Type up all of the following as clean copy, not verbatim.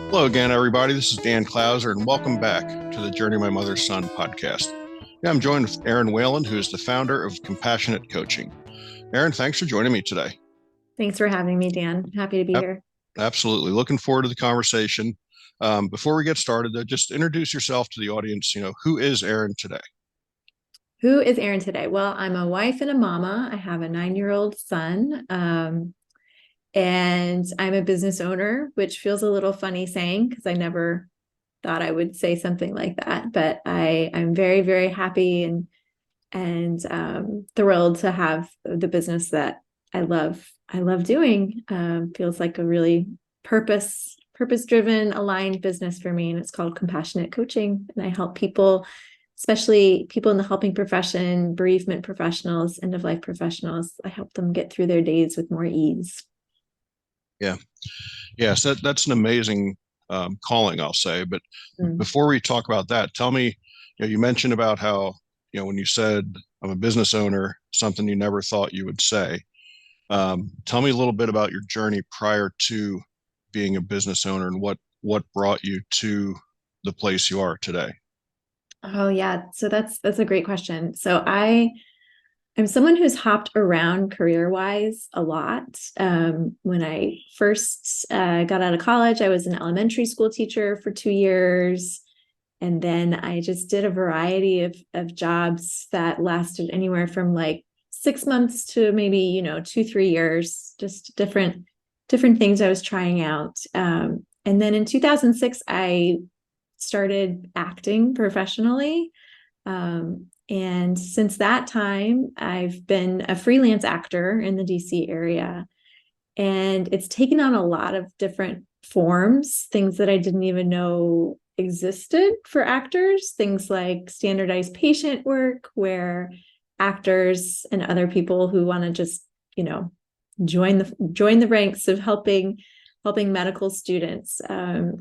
Hello again, everybody. This is Dan Clouser, and welcome back to the Journey of My Mother's Son podcast. Yeah, I'm joined with Erin Whalen, who is the founder of Compassionate Coaching. Erin, thanks for joining me today. Thanks for having me, Dan. Happy to be Yep, here. absolutely. Looking forward to the conversation. Before we get started, just introduce yourself to the audience. Who is Erin today? Who is Erin today? Well, I'm a wife and a mama. I have a 9-year-old son, and I'm a business owner, which feels a little funny saying because I never thought I would say something like that. But I'm very, very happy and thrilled to have the business that I love. I love doing. Feels like a really purpose driven, aligned business for me, and it's called Compassionate Coaching. And I help people, especially people in the helping profession, bereavement professionals, end of life professionals. I help them get through their days with more ease. Yeah, yes, that's an amazing calling, I'll say. But Mm. before we talk about that, tell me, you mentioned about how, when you said I'm a business owner, something you never thought you would say. Tell me a little bit about your journey prior to being a business owner and what brought you to the place you are today. Oh yeah, so that's a great question. I'm someone who's hopped around career wise a lot. When I first got out of college, I was an elementary school teacher for 2 years. And then I just did a variety of jobs that lasted anywhere from like 6 months to maybe, 2, 3 years, just different things I was trying out. And then in 2006, I started acting professionally. And since that time, I've been a freelance actor in the DC area. And it's taken on a lot of different forms, things that I didn't even know existed for actors, things like standardized patient work, where actors and other people who want to just, you know, join the ranks of helping medical students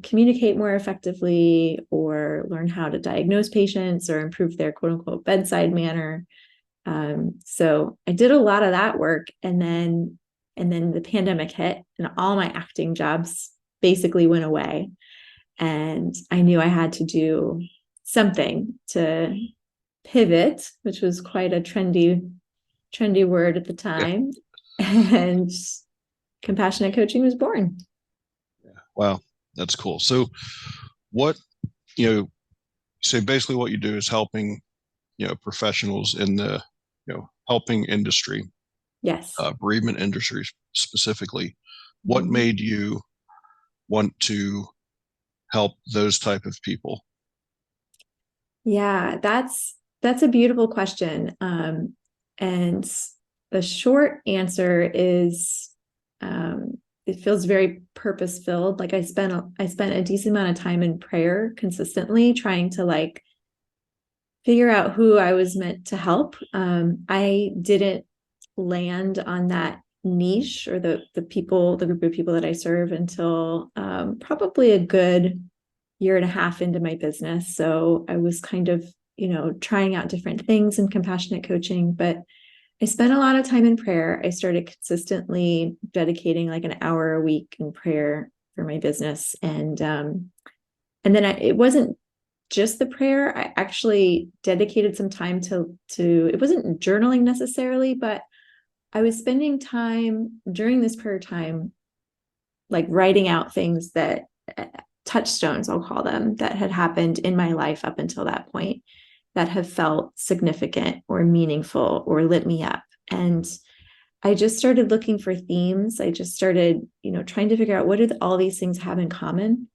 communicate more effectively or learn how to diagnose patients or improve their quote unquote bedside manner. So I did a lot of that work, and then the pandemic hit and all my acting jobs basically went away. And I knew I had to do something to pivot, which was quite a trendy word at the Yeah, time. And compassionate coaching was born. wow, that's cool. So what, you know, so basically what you do is helping, professionals in the, helping industry, Yes. bereavement industry specifically. What Mhm. made you want to help those type of people? Yeah, that's a beautiful question. And the short answer is it feels very purpose filled. Like I spent a decent amount of time in prayer consistently trying to like figure out who I was meant to help. I didn't land on that niche or the group of people that I serve until probably a good year and a half into my business. So I was kind of, trying out different things in compassionate coaching, but I spent a lot of time in prayer. I started consistently dedicating like an hour a week in prayer for my business. And then it wasn't just the prayer. I actually dedicated some time to it wasn't journaling necessarily, but I was spending time during this prayer time, like writing out things that touchstones, I'll call them, that had happened in my life up until that point that have felt significant or meaningful or lit me up. And I just started looking for themes. I just started, trying to figure out what do all these things have in common.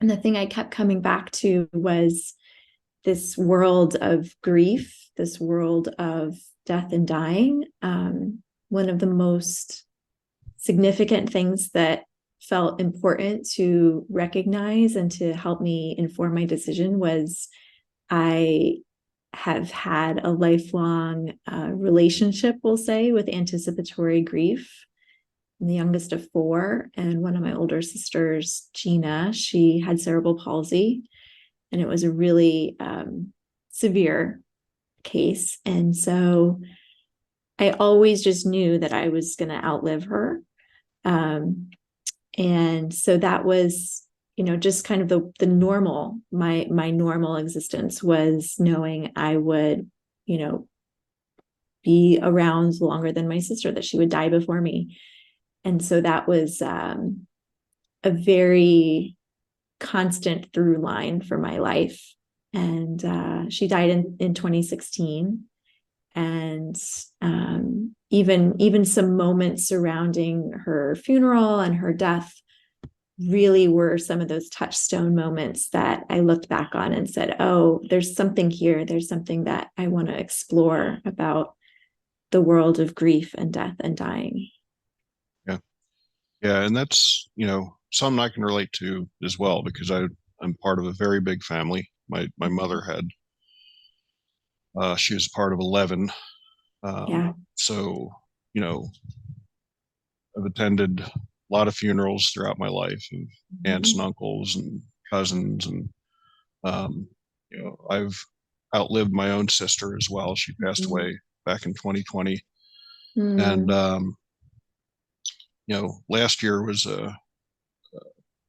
And the thing I kept coming back to was this world of grief, this world of death and dying. One of the most significant things that felt important to recognize and to help me inform my decision was I have had a lifelong relationship, we'll say, with anticipatory grief. I'm the youngest of four, and one of my older sisters, Gina, she had cerebral palsy, and it was a really severe case. And so I always just knew that I was going to outlive her. Um, and so that was, just kind of the normal, my normal existence was knowing I would, be around longer than my sister, that she would die before me. And so that was a very constant through line for my life. And she died in 2016. And even some moments surrounding her funeral and her death really were some of those touchstone moments that I looked back on and said, oh, there's something here. There's something that I want to explore about the world of grief and death and dying. Yeah. Yeah. And that's, something I can relate to as well, because I'm part of a very big family. My mother had, she was part of 11. Yeah. So, you know, I've attended a lot of funerals throughout my life of aunts and Mm-hmm. uncles and cousins. And, I've outlived my own sister as well. She passed away back in 2020. And, Mm-hmm. last year was a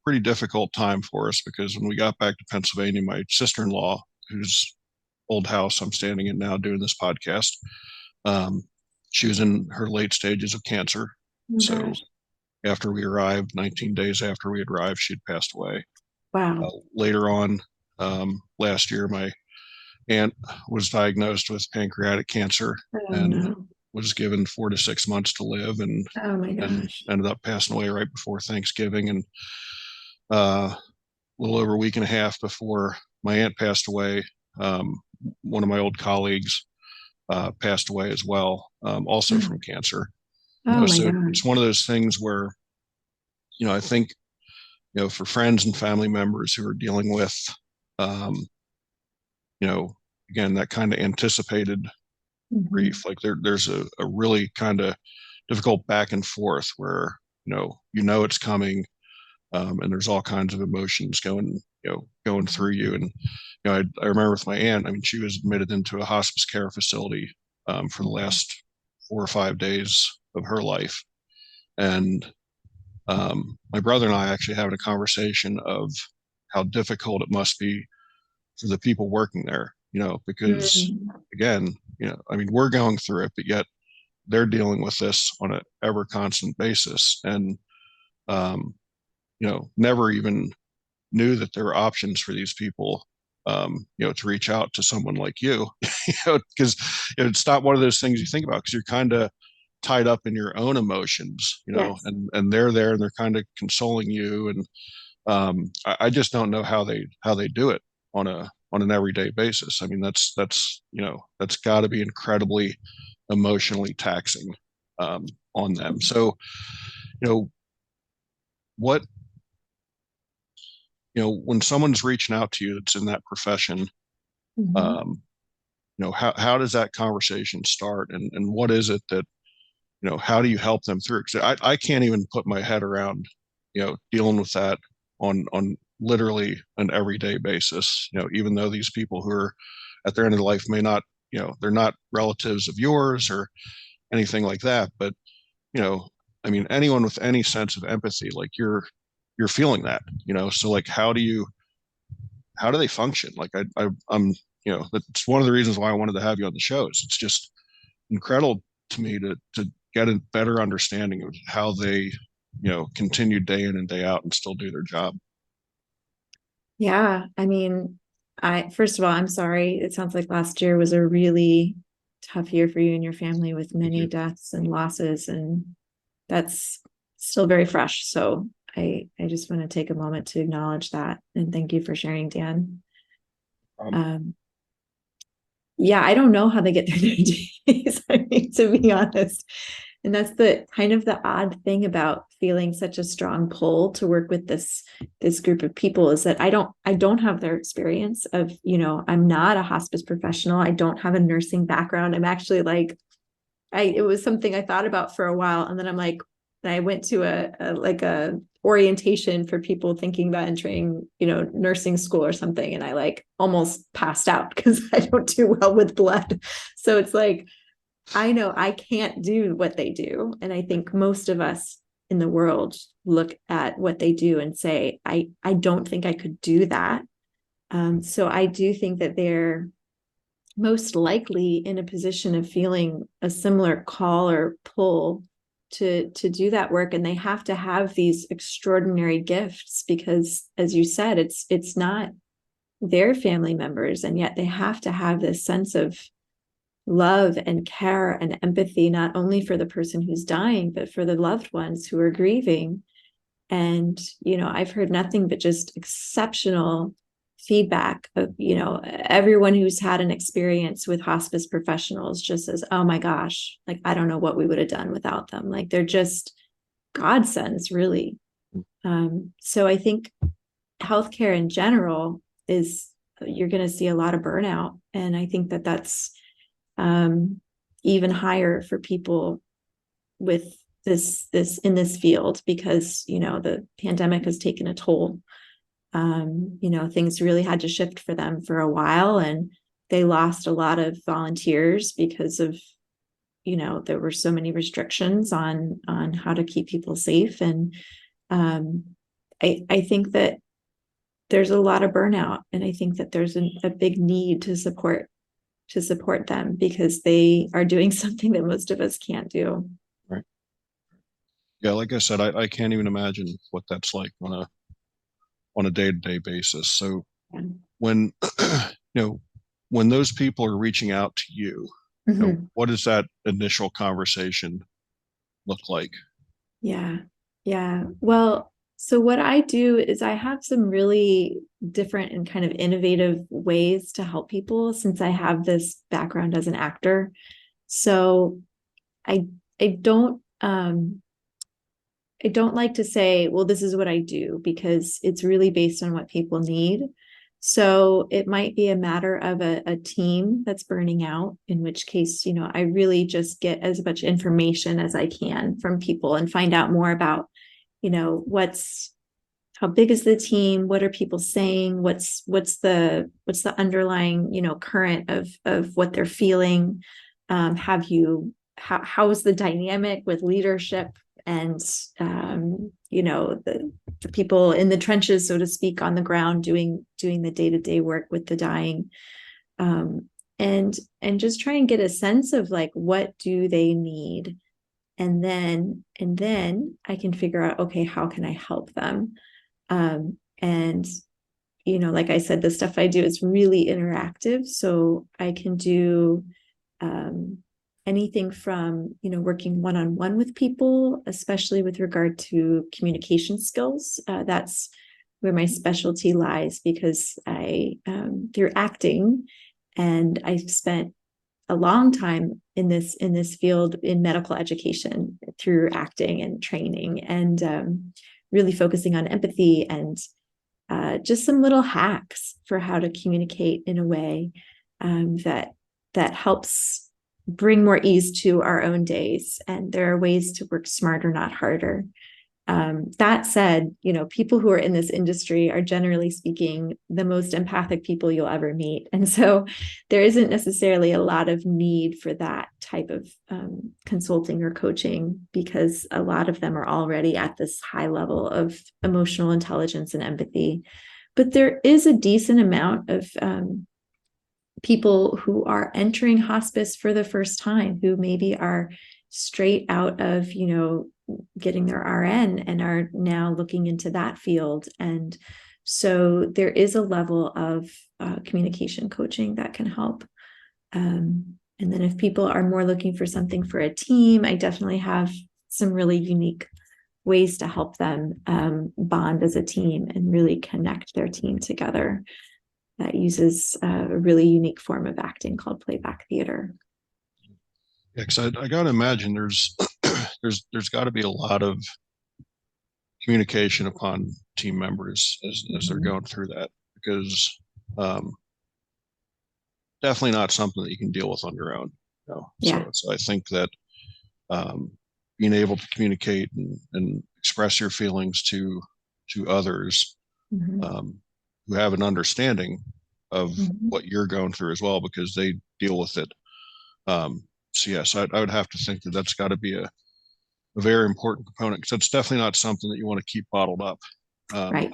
pretty difficult time for us, because when we got back to Pennsylvania, my sister-in-law, whose old house I'm standing in now doing this podcast, um, she was in her late stages of cancer. Oh my So gosh. after we arrived, 19 days after we had arrived, she'd passed away. Wow. Later on, last year, my aunt was diagnosed with pancreatic cancer Oh and no. was given 4 to 6 months to live, Oh my and gosh. ended up passing away right before Thanksgiving. And a little over a week and a half before my aunt passed away, um, one of my old colleagues passed away as well, also from cancer. Oh my So it's gosh. one of those things where, I think, for friends and family members who are dealing with, um, you know, again, that kind of anticipated Mm-hmm. grief, like there's a really kind of difficult back and forth where, it's coming, and there's all kinds of emotions going through you. And I remember with my aunt, I mean, she was admitted into a hospice care facility for the last 4 or 5 days of her life. And my brother and I actually having a conversation of how difficult it must be for the people working there, because Mm-hmm. again, I mean, we're going through it, but yet they're dealing with this on an ever constant basis. And, never even knew that there were options for these people, to reach out to someone like you, because it's not one of those things you think about, because you're kind of tied up in your own emotions, Yes. and they're there and they're kind of consoling you. And I just don't know how they do it on an everyday basis. I mean, that's got to be incredibly emotionally taxing on them. So, you know, what when someone's reaching out to you that's in that profession, Mm-hmm. um, how does that conversation start, and what is it that how do you help them through? Because I can't even put my head around dealing with that on literally an everyday basis. Even though these people who are at their end of life may not, they're not relatives of yours or anything like that, but you know, I mean, anyone with any sense of empathy, like you're feeling that, so like how do they function? Like I'm, that's one of the reasons why I wanted to have you on the show. Is it's just incredible to me to get a better understanding of how they, continue day in and day out and still do their job. Yeah. I mean, I first of all, I'm sorry. It sounds like last year was a really tough year for you and your family with Thank many you. deaths and losses, and that's still very fresh. So I just want to take a moment to acknowledge that and thank you for sharing, Dan. Um, Um, yeah, I don't know how they get through their days, I mean, to be honest. And that's the kind of the odd thing about feeling such a strong pull to work with this group of people, is that I don't have their experience of, I'm not a hospice professional. I don't have a nursing background. I'm actually like, it was something I thought about for a while. And then I'm like, I went to a orientation for people thinking about entering, nursing school or something. And I like almost passed out because I don't do well with blood. So it's like, I know I can't do what they do. And I think most of us in the world look at what they do and say, I don't think I could do that. So I do think that they're most likely in a position of feeling a similar call or pull to do that work, and they have to have these extraordinary gifts because, as you said, it's not their family members, and yet they have to have this sense of love and care and empathy, not only for the person who's dying, but for the loved ones who are grieving. And, I've heard nothing but just exceptional feedback of, everyone who's had an experience with hospice professionals just says, oh my gosh, like, I don't know what we would have done without them. Like, they're just godsends, really. So I think healthcare in general is, you're going to see a lot of burnout. And I think that that's even higher for people with this in this field, because the pandemic has taken a toll. Things really had to shift for them for a while, and they lost a lot of volunteers because of there were so many restrictions on how to keep people safe. And I think that there's a lot of burnout, and I think that there's a big need to support them, because they are doing something that most of us can't do. Right. Yeah, like I said, I can't even imagine what that's like on a day-to-day basis. So Yeah. when when those people are reaching out to you, Mm-hmm. what does that initial conversation look like? Yeah. Yeah. Well, so what I do is I have some really different and kind of innovative ways to help people, since I have this background as an actor. So I I don't I don't like to say, well, this is what I do, because it's really based on what people need. So it might be a matter of a team that's burning out, in which case, I really just get as much information as I can from people and find out more about, how big is the team? What are people saying? What's the underlying, current of what they're feeling? How is the dynamic with leadership and the people in the trenches, so to speak, on the ground doing the day-to-day work with the dying, um, and just try and get a sense of, like, what do they need, and then I can figure out, okay, how can I help them? And like I said, the stuff I do is really interactive, so I can do um, anything from working one-on-one with people, especially with regard to communication skills. That's where my specialty lies, because I through acting, and I've spent a long time in this field in medical education through acting and training, and really focusing on empathy and just some little hacks for how to communicate in a way that helps bring more ease to our own days. And there are ways to work smarter, not harder. That said, people who are in this industry are, generally speaking, the most empathic people you'll ever meet. And so there isn't necessarily a lot of need for that type of consulting or coaching, because a lot of them are already at this high level of emotional intelligence and empathy. But there is a decent amount of people who are entering hospice for the first time, who maybe are straight out of, getting their RN and are now looking into that field. And so there is a level of communication coaching that can help. And then if people are more looking for something for a team, I definitely have some really unique ways to help them bond as a team and really connect their team together. That uses a really unique form of acting called playback theater. Yeah, because I got to imagine there's there's got to be a lot of communication upon team members as they're going through that, because um, definitely not something that you can deal with on your own. Yeah. So I think that um, being able to communicate and express your feelings to others Mm-hmm. um, who have an understanding of Mm-hmm. what you're going through as well, because they deal with it. Um, so yes, I would have to think that that's got to be a very important component because it's definitely not something that you want to keep bottled up. Um, Right.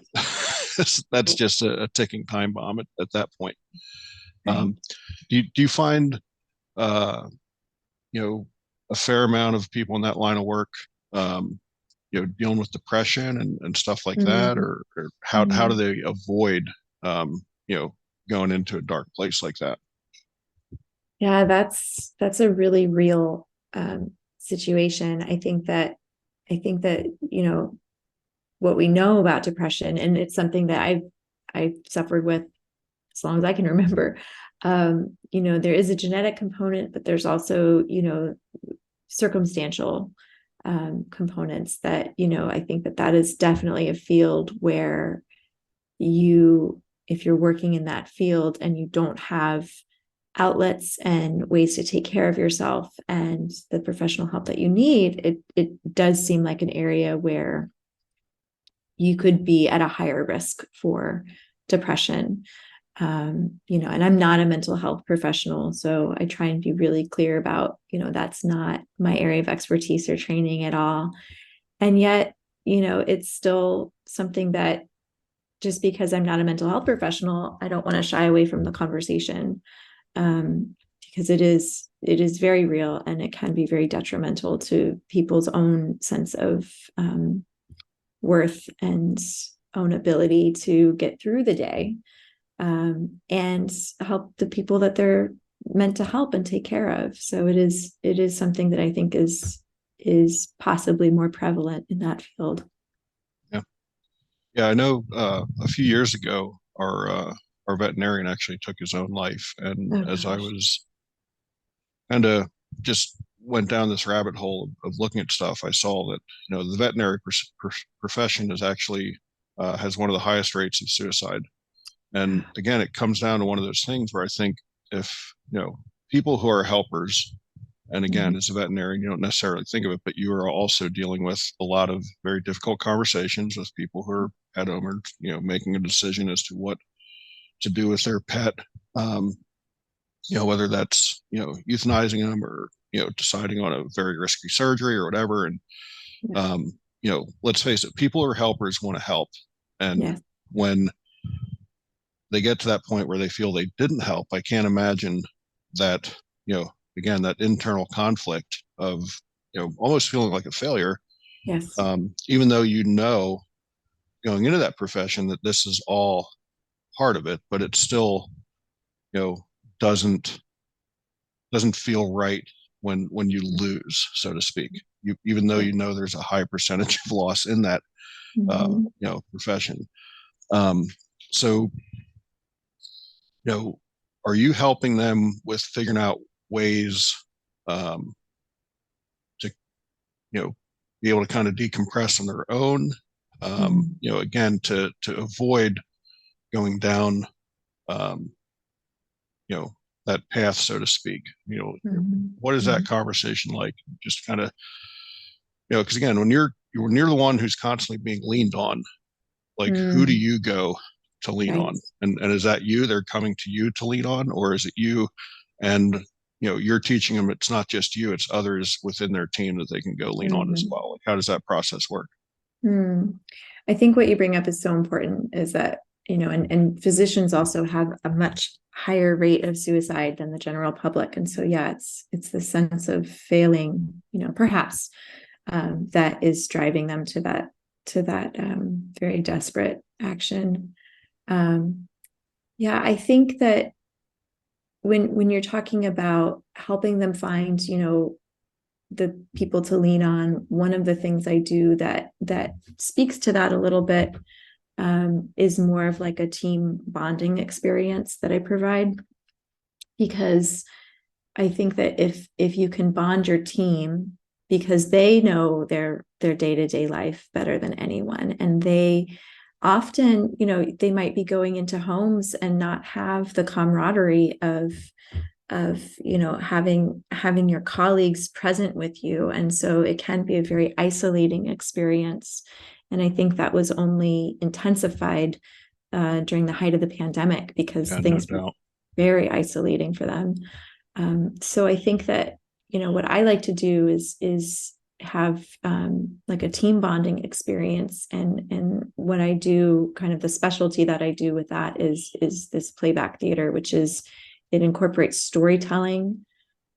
that's just a ticking time bomb at that point. Right. Um, do you find uh, you know a fair amount of people in that line of work dealing with depression and stuff like that, Mm-hmm. or how do Mm-hmm. they avoid um, you know going into a dark place like that? Yeah, that's a really real situation. I think that what we know about depression, and it's something that I've suffered with as long as I can remember. There is a genetic component, but there's also circumstantial components that I think that is definitely a field where if you're working in that field and you don't have outlets and ways to take care of yourself and the professional help that you need, it does seem like an area where you could be at a higher risk for depression. And I'm not a mental health professional, so I try and be really clear about, that's not my area of expertise or training at all. And yet, it's still something that, just because I'm not a mental health professional, I don't want to shy away from the conversation, because it is very real, and it can be very detrimental to people's own sense of worth and own ability to get through the day, and help the people that they're meant to help and take care of. So it is something that I think is possibly more prevalent in that field. Yeah, yeah, I know. A few years ago, our veterinarian actually took his own life, and Oh as I gosh. was kind of just went down this rabbit hole of looking at stuff, I saw that the veterinary profession is actually has one of the highest rates of suicide. And again, it comes down to one of those things where I think if people who are helpers, and again, Mhm. as a veterinarian, you don't necessarily think of it, but you are also dealing with a lot of very difficult conversations with people who are pet owners, making a decision as to what to do with their pet. Um, whether that's euthanizing them or deciding on a very risky surgery or whatever. And Yeah. um, let's face it, people who are helpers want to help, and Yes. when they get to that point where they feel they didn't help, I can't imagine that again, that internal conflict of almost feeling like a failure, Yes. even though going into that profession that this is all part of it, but it still you know doesn't feel right when you lose, so to speak. Even though Yeah. there's a high percentage of loss in that Mhm. profession. Um, so you know, are you helping them with figuring out ways um, to be able to kind of decompress on their own? Mhm. Again, to avoid going down um, you know that path, so to speak. Mhm. What is that Mhm. conversation like? Just kind of because again, when you're the one who's constantly being leaned on, like who do Mhm. you go to lean Right. on? And is that you? They're coming to you to lean on, or is it you? And you're teaching them it's not just you; it's others within their team that they can go lean on as Mhm. well. Like, how does that process work? Mm. I think what you bring up is so important, is that, and physicians also have a much higher rate of suicide than the general public. And so, yeah, it's the sense of failing, perhaps, that is driving them to that very desperate action. Um, yeah, I think that when you're talking about helping them find, the people to lean on, one of the things I do that speaks to that a little bit, is more of like a team bonding experience that I provide, because I think that if you can bond your team, because they know their day-to-day life better than anyone, and they often, they might be going into homes and not have the camaraderie of having your colleagues present with you, and so it can be a very isolating experience. And I think that was only intensified during the height of the pandemic, because Yeah, no things were doubt. very isolating for them. So I think that what I like to do is have like a team bonding experience. And what I do, kind of the specialty that I do with that is this playback theater, which is, it incorporates storytelling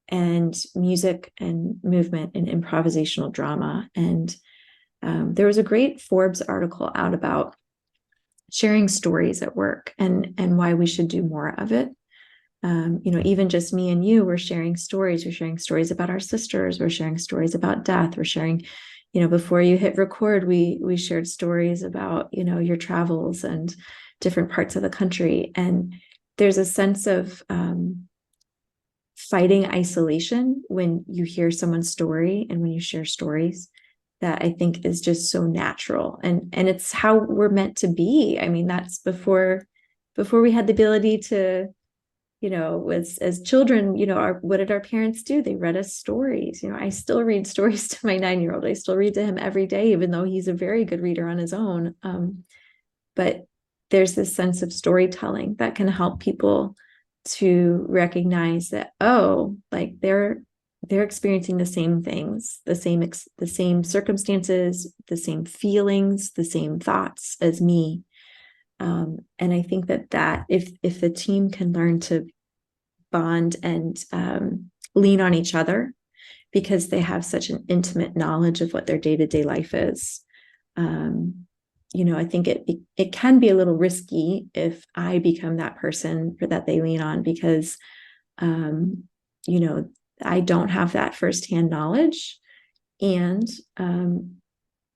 and music and movement and improvisational drama. And there was a great Forbes article out about sharing stories at work and why we should do more of it. Even just me and you, we're sharing stories. We're sharing stories about our sisters. We're sharing stories about death. We're sharing, before you hit record, we shared stories about, your travels and different parts of the country. And there's a sense of fighting isolation when you hear someone's story and when you share stories that I think is just so natural. And it's how we're meant to be. I mean, that's before we had the ability to, as children, what did our parents do? They read us stories. I still read stories to my 9-year-old. I still read to him every day, even though he's a very good reader on his own. But there's this sense of storytelling that can help people to recognize that, oh, like they're experiencing the same things, the same circumstances, the same feelings, the same thoughts as me. And I think that if the team can learn to bond and lean on each other because they have such an intimate knowledge of what their day-to-day life is, I think it can be a little risky if I become that person that they lean on because, I don't have that firsthand knowledge, and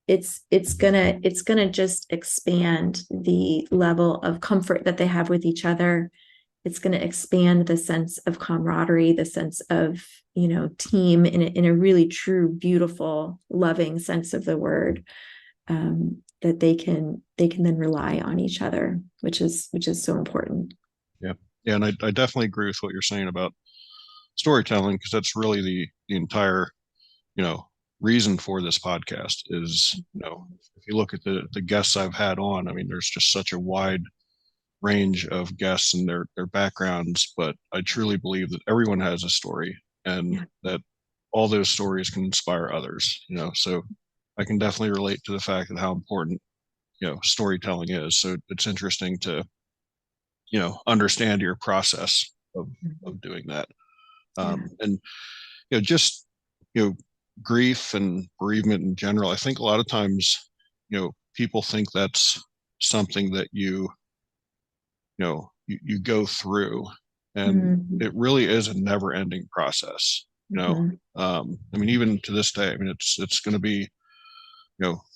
it's gonna just expand the level of comfort that they have with each other. It's going to expand the sense of camaraderie, the sense of, team in a really true, beautiful, loving sense of the word, that they can then rely on each other, which is so important. Yeah. Yeah. And I definitely agree with what you're saying about storytelling, because that's really the entire, you know, reason for this podcast is, if you look at the guests I've had on, I mean, there's just such a wide range of guests and their backgrounds, but I truly believe that everyone has a story and Yeah. that all those stories can inspire others, so I can definitely relate to the fact that how important, storytelling is. So it's interesting to, understand your process of doing that. Yeah. And, just, you know, grief and bereavement in general, I think a lot of times, people think that's something that you go through, and Mm-hmm. it really is a never ending process. Mm-hmm. I mean, even to this day, I mean, it's going to be,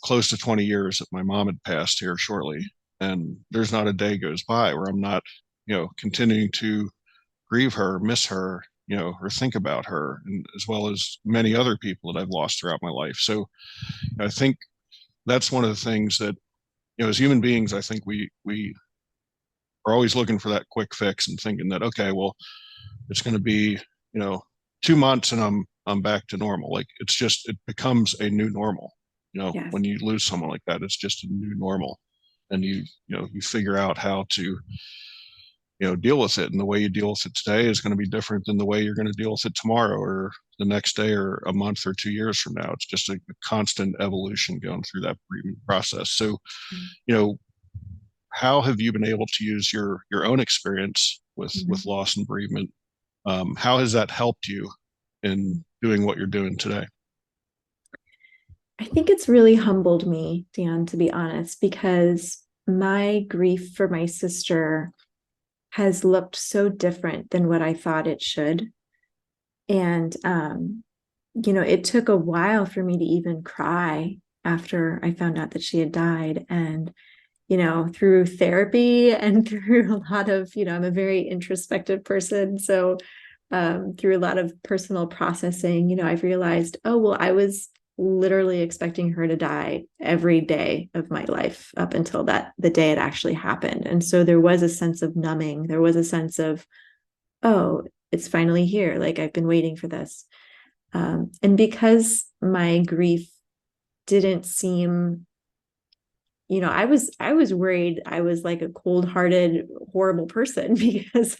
close to 20 years that my mom had passed here shortly, and there's not a day goes by where I'm not, continuing to grieve her, miss her, or think about her, and as well as many other people that I've lost throughout my life. So I think that's one of the things that, as human beings, I think we are always looking for that quick fix and thinking that, okay, well, it's going to be, 2 months and I'm back to normal. Like it becomes a new normal. Yes. When you lose someone like that, it's just a new normal, and you figure out how to, deal with it. And the way you deal with it today is going to be different than the way you're going to deal with it tomorrow or the next day or a month or 2 years from now. It's just a constant evolution going through that process. So, you know, how have you been able to use your own experience with Mm-hmm. loss and bereavement? How has that helped you in doing what you're doing today? I think it's really humbled me, Dan, to be honest, because my grief for my sister has looked so different than what I thought it should. And, it took a while for me to even cry after I found out that she had died. And, through therapy and through a lot of, I'm a very introspective person. So, through a lot of personal processing, I've realized, oh, well, I was literally expecting her to die every day of my life up until the day it actually happened. And so there was a sense of numbing. There was a sense of, oh, it's finally here. Like I've been waiting for this. And because my grief didn't seem, I was worried I was like a cold-hearted, horrible person because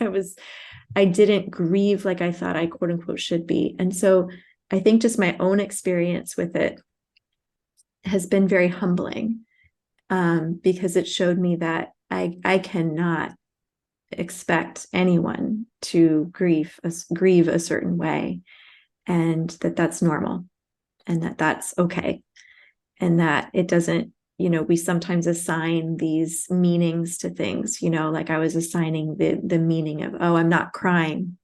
I didn't grieve like I thought I quote unquote should be. And so I think just my own experience with it has been very humbling, because it showed me that I cannot expect anyone to grieve a certain way, and that's normal, and that's okay, and that it doesn't, we sometimes assign these meanings to things, like I was assigning the meaning of, oh, I'm not crying,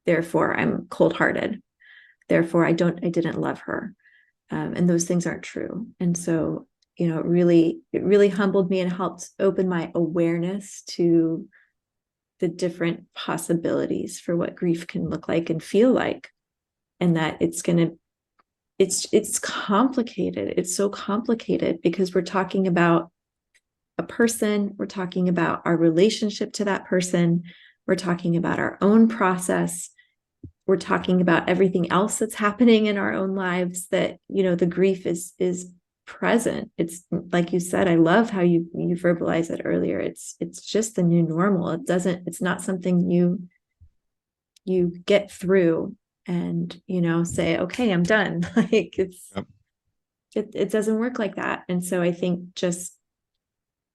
therefore I'm cold-hearted, therefore I didn't love her. And those things aren't true. And so, it really humbled me and helped open my awareness to the different possibilities for what grief can look like and feel like. And that it's complicated. It's so complicated because we're talking about a person, we're talking about our relationship to that person, we're talking about our own process, we're talking about everything else that's happening in our own lives, that the grief is present. It's like you said, I love how you verbalized it earlier. It's just the new normal. It's not something you get through and say, okay, I'm done. Like Yep. it doesn't work like that. And so I think just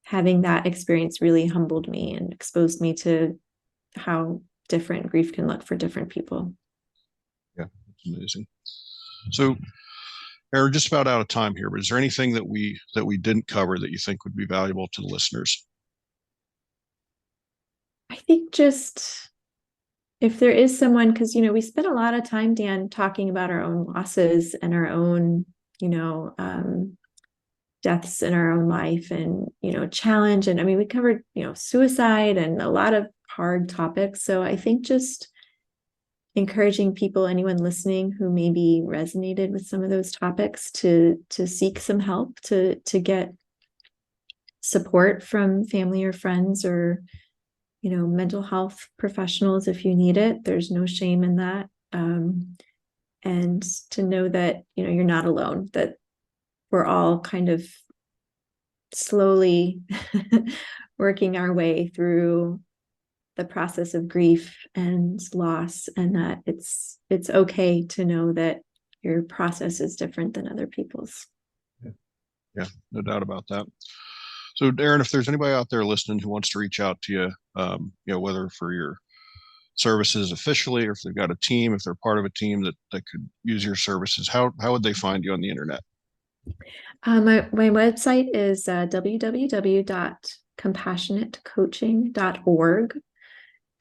having that experience really humbled me and exposed me to how different grief can look for different people. Yeah, it's amazing. So, we're just about out of time here, but is there anything that we didn't cover that you think would be valuable to the listeners? I think just if there is someone, because we spend a lot of time, Dan, talking about our own losses and our own, deaths in our own life, and challenge, and I mean we covered suicide and a lot of hard topics. So I think just encouraging people, anyone listening who maybe resonated with some of those topics, to seek some help, to get support from family or friends, or mental health professionals if you need it. There's no shame in that. And to know that you're not alone, that we're all kind of slowly working our way through the process of grief and loss, and that it's okay to know that your process is different than other people's. Yeah, no doubt about that. So, Erin, if there's anybody out there listening who wants to reach out to you, whether for your services officially, or if they've got a team, if they're part of a team that could use your services, how would they find you on the internet? My website is www.compassionatecoaching.org.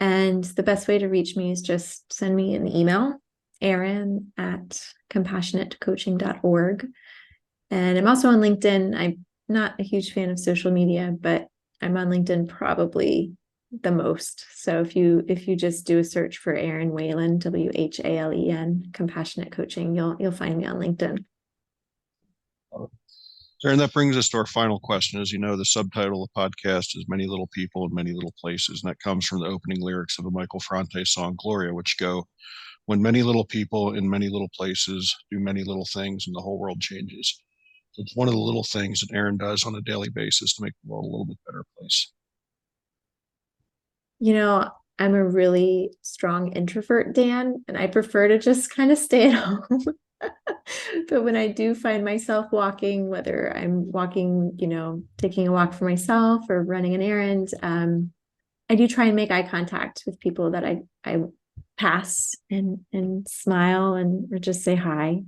And the best way to reach me is just send me an email, Erin@compassionatecoaching.org. And I'm also on LinkedIn. I'm not a huge fan of social media, but I'm on LinkedIn probably the most. So if you just do a search for Erin Whalen, Whalen, Compassionate Coaching, you'll find me on LinkedIn. And that brings us to our final question. As you know, the subtitle of the podcast is Many Little People in Many Little Places. And that comes from the opening lyrics of the Michael Franti song, Gloria, which go, when many little people in many little places do many little things and the whole world changes. So it's one of the little things that Erin does on a daily basis to make the world a little bit better place. I'm a really strong introvert, Dan, and I prefer to just kind of stay at home. But when I do find myself walking, whether I'm walking, taking a walk for myself or running an errand, I do try and make eye contact with people that I pass, and smile, and or just say hi.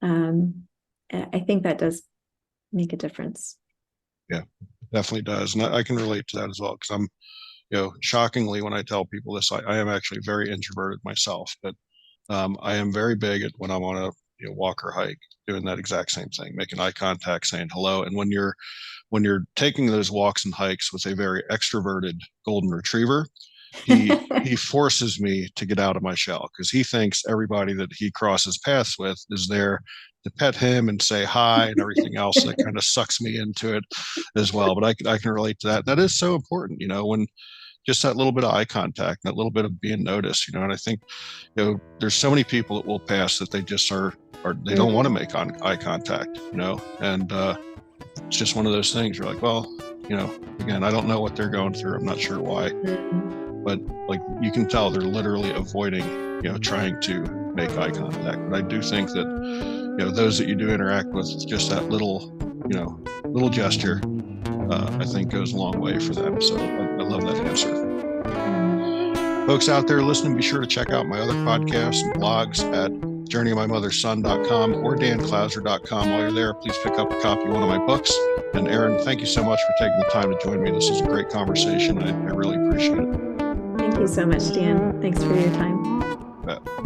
I think that does make a difference. Yeah, definitely does. And I can relate to that as well, because I'm, shockingly, when I tell people this, I am actually very introverted myself, but I am very big at when I'm on a walk or hike, doing that exact same thing, making eye contact, saying hello. And when you're taking those walks and hikes with a very extroverted golden retriever, he forces me to get out of my shell, because he thinks everybody that he crosses paths with is there to pet him and say hi and everything else. That kind of sucks me into it as well. But I can relate to that. That is so important, when just that little bit of eye contact, that little bit of being noticed, and I think, there's so many people that will pass that they just are they don't want to make eye contact, and it's just one of those things. You're like, well, again, I don't know what they're going through. I'm not sure why, but like you can tell they're literally avoiding, trying to make eye contact. But I do think that, those that you do interact with, just that little gesture, I think goes a long way for them. So I love that answer. Folks out there listening, be sure to check out my other podcasts and blogs at journeyofmymotherson.com or danclouser.com. While you're there, please pick up a copy of one of my books. And Erin, thank you so much for taking the time to join me. This is a great conversation. I really appreciate it. Thank you so much, Dan. Thanks for your time.